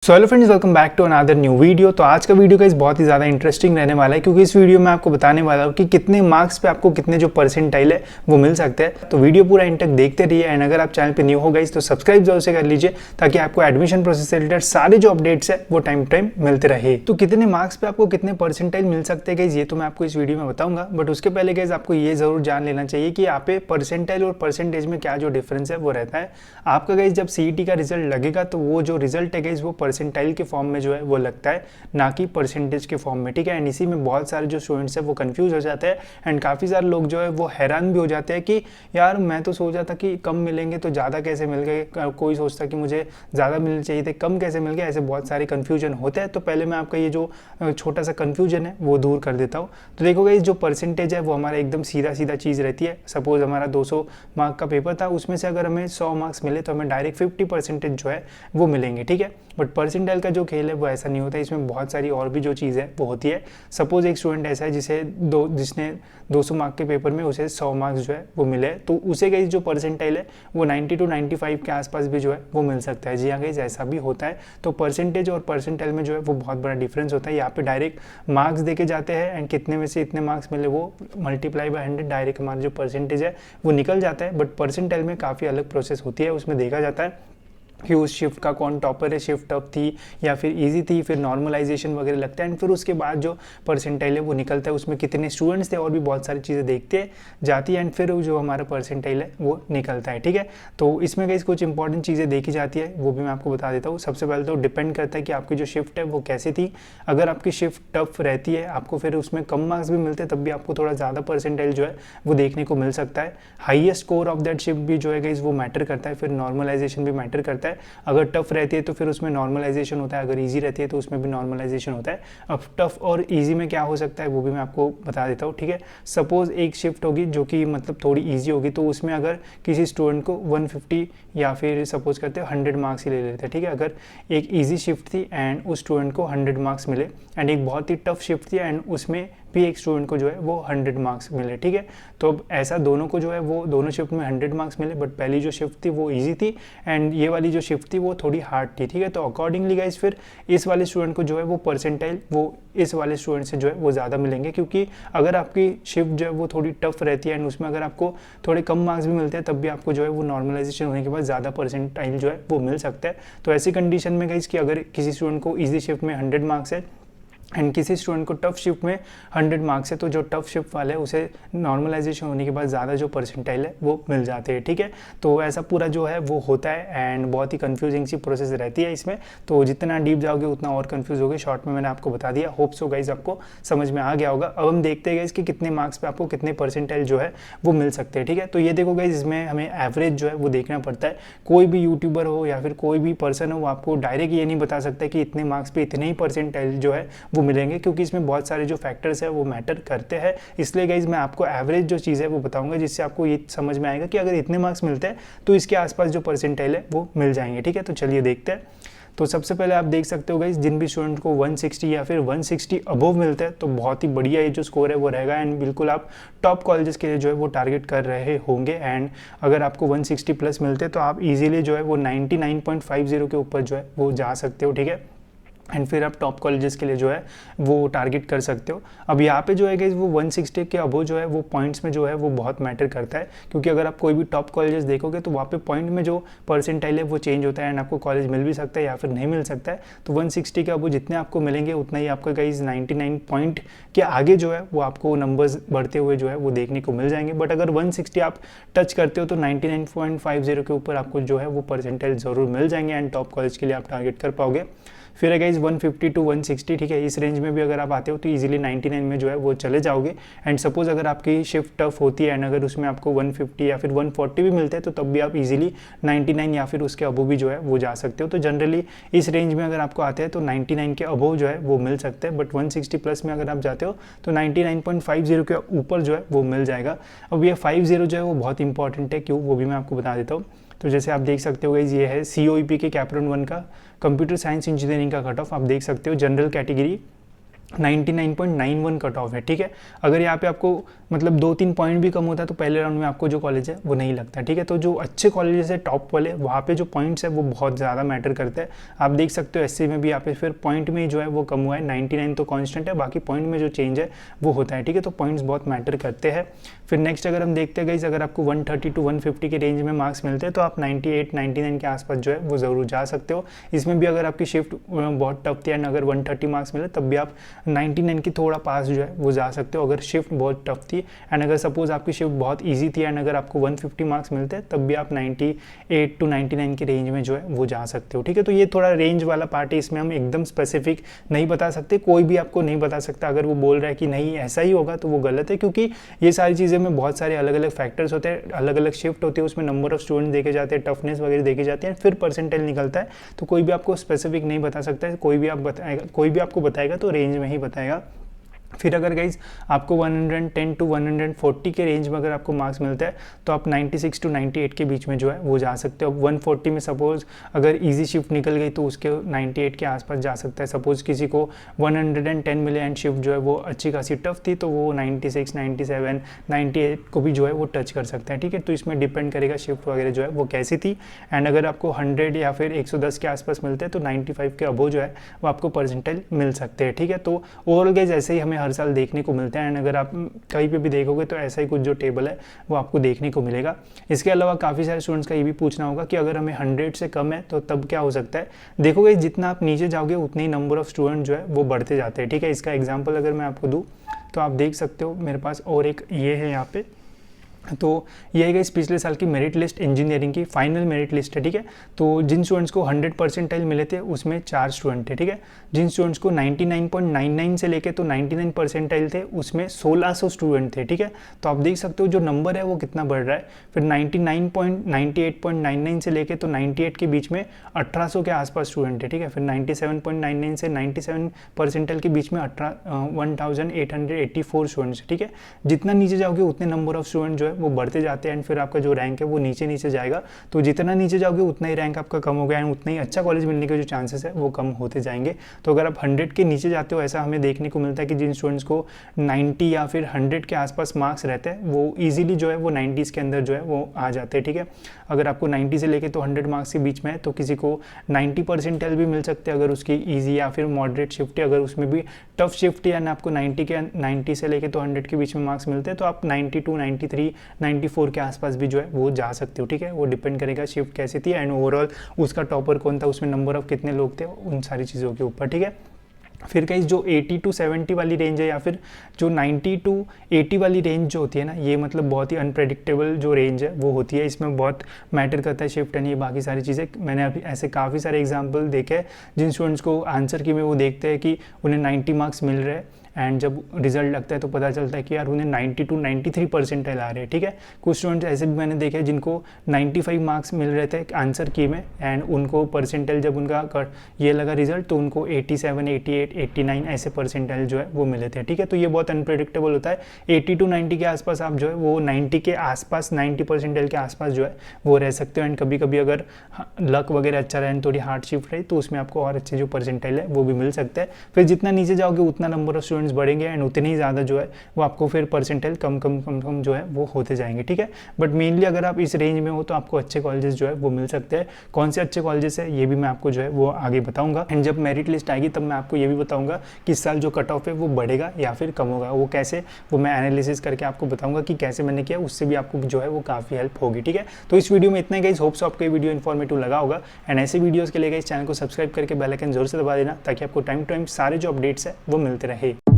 So hello friends, welcome back to another new video. तो आज का वीडियो का बहुत ही ज़्यादा इंटरेस्टिंग रहने वाला है, क्योंकि इस वीडियो में आपको बताने वाला हूँ कि कितने मार्क्स पे आपको कितने जो परसेंटाइल है वो मिल सकते हैं। तो वीडियो पूरा एंड तक देखते रहिए। एंड अगर आप चैनल पे न्यू हो गाइस तो सब्सक्राइब जरूर से कर लीजिए, ताकि आपको एडमिशन प्रोसेस से रिलेटेड सारे जो अपडेट्स है वो टाइम टू टाइम मिलते रहे। तो कितने मार्क्स पे आपको कितने परसेंटाइल मिल सकते हैं गाइस, ये तो मैं आपको इस वीडियो में बताऊंगा। बट उसके पहले गाइस आपको ये जरूर जान लेना चाहिए कि यहाँ पे परसेंटाइल और परसेंटेज में क्या जो डिफरेंस है वो रहता है। आपका गाइस जब सीईटी का रिजल्ट लगेगा तो वो जो रिजल्ट है गाइस वो परसेंटाइल के फॉर्म में जो है वो लगता है, ना कि परसेंटेज के फॉर्म में। ठीक है। एंड इसी में बहुत सारे जो स्टूडेंट्स हैं वो कंफ्यूज हो जाते हैं। एंड काफ़ी सारे लोग जो है वो हैरान भी हो जाते हैं कि यार मैं तो सोचा था कि कम मिलेंगे तो ज़्यादा कैसे मिल गए, कोई सोचता कि मुझे ज़्यादा मिलने चाहिए थे, कम कैसे मिल गए। ऐसे बहुत सारे कन्फ्यूजन होते हैं। तो पहले मैं आपका ये जो छोटा सा कन्फ्यूजन है वो दूर कर देता हूँ। तो देखो गाइस, जो परसेंटेज है वो हमारा एकदम सीधा सीधा चीज़ रहती है। सपोज हमारा 200 मार्क का पेपर था, उसमें से अगर हमें 100 मार्क्स मिले तो हमें डायरेक्ट 50% जो है वो मिलेंगे। ठीक है। बट परसेंटाइल का जो खेल है वो ऐसा नहीं होता है। इसमें बहुत सारी और भी जो चीज़ है वो होती है। सपोज एक स्टूडेंट ऐसा है जिसने 200 मार्क के पेपर में उसे 100 मार्क्स जो है वो मिले, तो उसे गाइस जो परसेंटाइल है वो 90 to 95 के आसपास भी जो है वो मिल सकता है। जी हाँ गाइस, ऐसा भी होता है। तो परसेंटेज और परसेंटाइल में जो है वो बहुत बड़ा डिफरेंस होता है। यहाँ पे डायरेक्ट मार्क्स देके जाते हैं एंड कितने में से इतने मार्क्स मिले वो मल्टीप्लाई बाय 100 डायरेक्ट हमारा जो परसेंटेज है वो निकल जाता है। बट परसेंटाइल में काफ़ी अलग प्रोसेस होती है। उसमें देखा जाता है कि उस शिफ्ट का कौन टॉपर है, शिफ्ट टफ थी या फिर इजी थी, फिर नॉर्मलाइजेशन वगैरह लगता है। एंड फिर उसके बाद जो परसेंटाइल है वो निकलता है, उसमें कितने स्टूडेंट्स थे और भी बहुत सारी चीज़ें देखते जाती है। एंड फिर जो हमारा परसेंटाइल है वो निकलता है। ठीक है। तो इसमें गाइस कुछ इंपॉर्टेंट चीज़ें देखी जाती है, वो भी मैं आपको बता देता हूँ। सबसे पहले तो डिपेंड करता है कि आपकी जो शिफ्ट है वो कैसी थी। अगर आपकी शिफ्ट टफ रहती है, आपको फिर उसमें कम मार्क्स भी मिलते हैं, तब भी आपको थोड़ा ज़्यादा परसेंटाइल जो है वो देखने को मिल सकता है। Highest score of that shift भी जो है गाइस वो मैटर करता है। फिर नॉर्मलाइजेशन भी मैटर करता है। अगर टफ रहती है तो फिर उसमें नॉर्मलाइजेशन होता है, अगर इजी रहती है तो उसमें भी नॉर्मलाइजेशन होता है। अब टफ और इजी में क्या हो सकता है वो भी मैं आपको बता देता हूँ। ठीक है। सपोज एक शिफ्ट होगी जो कि मतलब थोड़ी इजी होगी, तो उसमें अगर किसी स्टूडेंट को 150 या फिर सपोज करते हैं 100 मार्क्स ही ले लेते हैं। ठीक है। अगर एक इजी शिफ्ट थी एंड उस स्टूडेंट को 100 मार्क्स मिले, एंड एक बहुत ही टफ शिफ्ट थी एंड उसमें भी एक स्टूडेंट को जो है वो 100 मार्क्स मिले। ठीक है। तो अब ऐसा दोनों को जो है वो दोनों शिफ्ट में 100 मार्क्स मिले, बट पहली जो शिफ्ट थी वो इजी थी एंड ये वाली जो शिफ्ट थी वो थोड़ी हार्ड थी। ठीक है। तो अकॉर्डिंगली गाइस फिर इस वाले स्टूडेंट को जो है वो परसेंटाइल वो इस वाले स्टूडेंट से जो है वो ज़्यादा मिलेंगे, क्योंकि अगर आपकी शिफ्ट जो है वो थोड़ी टफ रहती है एंड उसमें अगर आपको थोड़े कम मार्क्स भी मिलते हैं, तब भी आपको जो है वो नॉर्मलाइजेशन होने के बाद ज़्यादा परसेंटाइल जो है वो मिल सकता है। तो ऐसी कंडीशन में गाइस कि अगर किसी स्टूडेंट को ईजी शिफ्ट में 100 मार्क्स है एंड किसी स्टूडेंट को टफ शिफ्ट में 100 मार्क्स है, तो जो टफ शिफ्ट वाला है उसे नॉर्मलाइजेशन होने के बाद ज़्यादा जो परसेंटाइल है वो मिल जाते हैं। ठीक है। तो ऐसा पूरा जो है वो होता है एंड बहुत ही कंफ्यूजिंग सी प्रोसेस रहती है इसमें। तो जितना डीप जाओगे उतना और कंफ्यूज होगे। शॉर्ट में मैंने आपको बता दिया, होप सो गाइज आपको समझ में आ गया होगा। अब हम देखते हैं गाइज कि कितने मार्क्स पे आपको कितने परसेंटाइल जो है वो मिल सकते हैं। ठीक है। तो ये देखो गाइज, इसमें हमें एवरेज जो है वो देखना पड़ता है। कोई भी यूट्यूबर हो या फिर कोई भी पर्सन हो, वो आपको डायरेक्ट ये नहीं बता सकता कि इतने मार्क्स पे इतने ही परसेंटाइल जो है वो मिलेंगे, क्योंकि इसमें बहुत सारे जो फैक्टर्स है वो मैटर करते हैं। इसलिए गाइज मैं आपको एवरेज जो चीज़ है वो बताऊंगा, जिससे आपको ये समझ में आएगा कि अगर इतने मार्क्स मिलते हैं तो इसके आसपास जो परसेंटाइल है वो मिल जाएंगे। ठीक है। तो चलिए देखते हैं। तो सबसे पहले आप देख सकते हो गाइस, जिन भी स्टूडेंट को 160 या फिर 160 अबव मिलता है तो बहुत ही बढ़िया ये जो स्कोर है वो रहेगा एंड बिल्कुल आप टॉप कॉलेजेस के लिए जो है वो टारगेट कर रहे होंगे। एंड अगर आपको 160 प्लस मिलते हैं तो आप इजीली जो है वो 99.50 के ऊपर जो है वो जा सकते हो। ठीक है। एंड फिर आप टॉप कॉलेजेस के लिए जो है वो टारगेट कर सकते हो। अब यहाँ पे जो है गाइस वो 160 के अबव जो है वो पॉइंट्स में जो है वो बहुत मैटर करता है, क्योंकि अगर आप कोई भी टॉप कॉलेजेस देखोगे तो वहाँ पे पॉइंट में जो परसेंटाइल है वो चेंज होता है एंड आपको कॉलेज मिल भी सकता है या फिर नहीं मिल सकता है। तो 160 के अबव जितने आपको मिलेंगे उतना ही आपका गाइस 99 पॉइंट के आगे जो है वो आपको नंबर्स बढ़ते हुए जो है वो देखने को मिल जाएंगे। बट अगर 160 आप टच करते हो तो 99.50 के ऊपर आपको जो है वो परसेंटाइल ज़रूर मिल जाएंगे एंड टॉप कॉलेज के लिए आप टारगेट कर पाओगे। फिर है गाइस 150 to 160। ठीक है। इस रेंज में भी अगर आप आते हो तो इजीली 99 में जो है वो चले जाओगे। एंड सपोज अगर आपकी शिफ्ट टफ होती है एंड अगर उसमें आपको 150 या फिर 140 भी मिलते हैं तो तब भी आप इजीली 99 या फिर उसके अबव भी जो है वो जा सकते हो। तो जनरली इस रेंज में अगर आपको आते हैं तो 99 के अबव जो है वो मिल सकते हैं। बट 160 प्लस में अगर आप जाते हो तो 99.50 के ऊपर जो है वो मिल जाएगा। अब ये 50 जो है वो बहुत इंपॉर्टेंट है, क्यों वो भी मैं आपको बता देता हूँ। तो जैसे आप देख सकते हो गाइस, ये है COEP के कैपरन 1 का कंप्यूटर साइंस इंजीनियरिंग का कट ऑफ। आप देख सकते हो जनरल कैटेगरी 99.91 कट ऑफ है, ठीक है। अगर यहाँ पे आपको मतलब 2-3 पॉइंट भी कम होता है तो पहले राउंड में आपको जो कॉलेज है वो नहीं लगता, ठीक है। तो जो अच्छे कॉलेजेस है टॉप वाले, वहाँ पे जो पॉइंट्स है वो बहुत ज़्यादा मैटर करते हैं। आप देख सकते हो एससी में भी यहाँ पे फिर पॉइंट में जो है वो कम हुआ है, 99 तो कॉन्स्टेंट है, बाकी पॉइंट में जो चेंज है वो होता है, ठीक है। तो पॉइंट्स बहुत मैटर करते हैं। फिर नेक्स्ट अगर हम देखते हैं गाइस, अगर आपको 130 to 150 के रेंज में मार्क्स मिलते हैं तो आप 98-99 के आसपास जो है वो ज़रूर जा सकते हो। इसमें भी अगर आपकी शिफ्ट बहुत टफ थी एंड अगर 130 मार्क्स मिले तब भी आप 99 की थोड़ा पास जो है वो जा सकते हो, अगर शिफ्ट बहुत टफ थी। एंड अगर सपोज आपकी शिफ्ट बहुत ईजी थी एंड अगर आपको 150 मार्क्स मिलते हैं तब भी आप 98 to 99 की रेंज में जो है वो जा सकते हो, ठीक है। तो ये थोड़ा रेंज वाला पार्ट है, इसमें हम एकदम स्पेसिफिक नहीं बता सकते, कोई भी आपको नहीं बता सकता। अगर वो बोल रहा है कि नहीं ऐसा ही होगा तो वो गलत है, क्योंकि ये सारी चीज़ें में बहुत सारे अलग अलग फैक्टर्स होते हैं, अलग अलग शिफ्ट होती है, उसमें नंबर ऑफ स्टूडेंट देखे जाते हैं, टफनेस वगैरह देखे जाते हैं, फिर परसेंटेज निकलता है। तो कोई भी आपको स्पेसिफिक नहीं बता सकता है, कोई भी आपको बताएगा तो रेंज में ही बताएगा। फिर अगर गाइज आपको 110 to 140 के रेंज में अगर आपको मार्क्स मिलता है तो आप 96 to 98 के बीच में जो है वो जा सकते हो। 140 में सपोज अगर इजी शिफ्ट निकल गई तो उसके 98 के आसपास जा सकता है। सपोज किसी को 110 मिले एंड शिफ्ट जो है वो अच्छी खासी टफ थी तो वो 96, 97, 98 को भी जो है वो टच कर सकता है, ठीक है। तो इसमें डिपेंड करेगा शिफ्ट वगैरह जो है वो कैसी थी। एंड अगर आपको 100 या फिर 110 के आसपास मिलते हैं तो 95 के अबो जो है वो आपको परसेंटाइल मिल सकते हैं, ठीक है। तो ओवरऑल गाइज ऐसे ही हमें हर साल देखने को मिलते हैं एंड अगर आप कहीं पे भी देखोगे तो ऐसा ही कुछ जो टेबल है वो आपको देखने को मिलेगा। इसके अलावा काफ़ी सारे स्टूडेंट्स का ये भी पूछना होगा कि अगर हमें 100 से कम है तो तब क्या हो सकता है। देखोगे जितना आप नीचे जाओगे उतने ही नंबर ऑफ स्टूडेंट जो है वो बढ़ते जाते हैं, ठीक है। इसका एग्जाम्पल अगर मैं आपको दूँ तो आप देख सकते हो मेरे पास और एक ये है यहाँ पे, तो ये है इस पिछले साल की मेरिट लिस्ट, इंजीनियरिंग की फाइनल मेरिट लिस्ट है, ठीक है। तो जिन स्टूडेंट्स को 100 परसेंटाइल मिले थे उसमें 4 स्टूडेंट थे, ठीक है। जिन स्टूडेंट्स को 99.99 से लेके तो 99 परसेंटाइल थे उसमें 1600 स्टूडेंट थे, ठीक है। तो आप देख सकते हो जो नंबर है वो कितना बढ़ रहा है। फिर 98.99 से लेके तो 98 के बीच में 1800 के आसपास स्टूडेंट थे, ठीक है। फिर 97.99 से 97 परसेंटाइल के बीच में 1884 स्टूडेंट्स, ठीक है। जितना नीचे जाओगे उतने नंबर ऑफ स्टूडेंट जो वो बढ़ते जाते हैं एंड फिर आपका जो रैंक है वो नीचे नीचे जाएगा। तो जितना नीचे जाओगे उतना ही रैंक आपका कम हो गया एंड उतना ही अच्छा कॉलेज मिलने के जो चांसेस है वो कम होते जाएंगे। तो अगर आप 100 के नीचे जाते हो, ऐसा हमें देखने को मिलता है कि जिन स्टूडेंट्स को 90 या फिर 100 के आसपास मार्क्स रहते हैं वो ईजिली जो है वो 90s के अंदर जो है वो आ जाते हैं, ठीक है। अगर आपको 90 से लेके तो 100 मार्क्स के बीच में है तो किसी को 90 परसेंटाइल भी मिल सकते हैं अगर उसकी ईजी या फिर मॉडरेट शिफ्ट है। अगर उसमें भी टफ शिफ्ट है आपको 90 से लेके तो 100 के बीच में मार्क्स मिलते हैं तो आप 92, 93, 94 के आसपास भी जो है वो जा सकते हो, ठीक है। वो डिपेंड करेगा शिफ्ट कैसी थी एंड ओवरऑल उसका टॉपर कौन था, उसमें नंबर ऑफ कितने लोग थे, उन सारी चीज़ों के ऊपर, ठीक है। फिर कहीं जो 80 to 70 वाली रेंज है या फिर जो 90 to 80 वाली रेंज जो होती है ना, ये मतलब बहुत ही अनप्रेडिक्टेबल जो रेंज है वो होती है। इसमें बहुत मैटर करता है शिफ्ट एंड ये बाकी सारी चीज़ें। मैंने अभी ऐसे काफ़ी सारे एग्जांपल देखे हैं जिन स्टूडेंट्स को आंसर की में वो देखते हैं कि उन्हें 90 मार्क्स मिल रहे हैं एंड जब रिजल्ट लगता है तो पता चलता है कि यार उन्हें 90 to 93 परसेंटाइल आ रहे हैं, ठीक है। कुछ स्टूडेंट्स ऐसे भी मैंने देखे जिनको 95 मार्क्स मिल रहे थे आंसर की में एंड उनको परसेंटाइल जब उनका ये लगा रिजल्ट तो उनको 87, 88, 89 ऐसे परसेंटाइल जो है वो मिले थे, ठीक है। तो ये बहुत अनप्रेडिक्टेबल होता है। 80 to 90 के आसपास आप जो है वो 90 के आसपास 90 परसेंटाइल के आसपास जो है वो रह सकते हो एंड कभी कभी अगर लक वगैरह अच्छा रहे एंड थोड़ी हार्ड शिफ्ट रही तो उसमें आपको और अच्छे जो परसेंटाइल है वो भी मिल सकते हैं। फिर जितना नीचे जाओगे उतना नंबर ऑफ स्टूडेंट्स बढ़ेंगे एंड उतने ही ज़्यादा जो है वो आपको फिर परसेंटाइल कम जो है वो होते जाएंगे, ठीक है। बट मेनली अगर आप इस रेंज में हो तो आपको अच्छे कॉलेजेस जो है वो मिल सकते हैं। कौन से अच्छे कॉलेजेस है ये भी मैं आपको जो है वो आगे बताऊंगा एंड जब मेरिट लिस्ट आएगी तब मैं आपको ये भी बताऊंगा कि इस साल जो कट ऑफ है वो बढ़ेगा या फिर कम होगा। वो कैसे, वो मैं एनालिसिस करके आपको बताऊंगा कि कैसे मैंने किया, उससे भी आपको जो है वो काफ़ी हेल्प होगी, ठीक है। तो इस वीडियो में इतना ही गाइस, होप्स आपको ये वीडियो इन्फॉर्मेटिव लगा होगा एंड ऐसे वीडियोज़ के लिए इस चैनल को सब्सक्राइब करके बेल आइकन जरूर से दबा देना ताकि आपको टाइम टू टाइम सारे जो अपडेट्स है वो मिलते रहे।